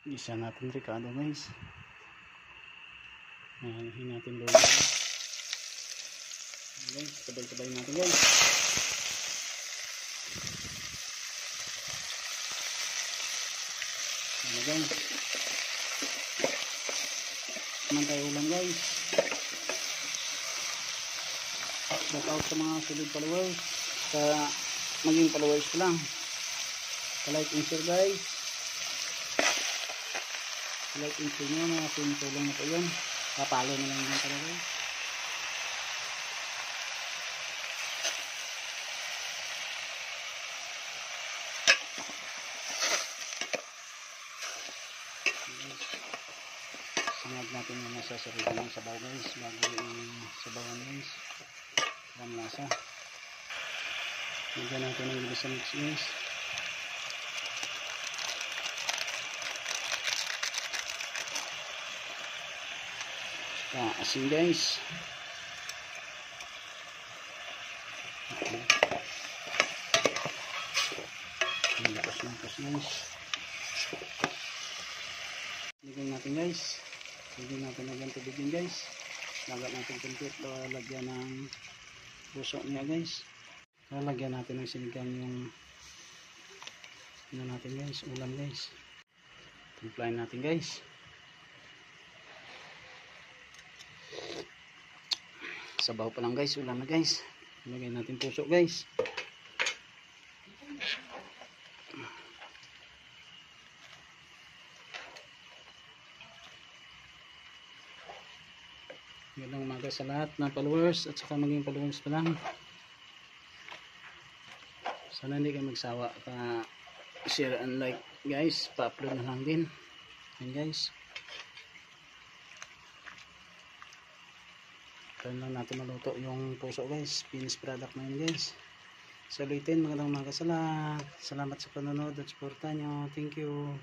Isa natin ricado guys. Hihin natin doon guys. Sabay-sabay natin guys. Ano guys, naman tayo ulam guys. Shout out sa mga solid followers, sa maging followers ko lang, sa like and share guys. Sa like and share nyo, mga tulong na po yun, papalo na lang yun talaga guys. Sangad natin yung nasa sarili ng sabaw guys bago yung sabawan guys. Ang lasa. Lagyan natin ng gilisa mix guys. Asin guys. Lakas guys. Lagyan natin guys. Lagyan natin ng tubig din guys. Lagyan natin kuntit. Lagyan ng puso niya guys. Lagyan natin ng sinigang yung ano natin guys, ulam guys. Timplahin natin guys. Sabaw pa lang guys, ulam na guys. Lagyan natin puso guys. Magandang umaga sa lahat ng followers at saka maging followers pa lang. Sana hindi kayo magsawa pa share and like guys. Pa-upload na lang din. Yan guys. Kaya lang natin maluto yung puso guys. Finished product na yun guys. Salutin, magandang umaga sa lahat. Salamat sa panonood at suporta nyo. Thank you.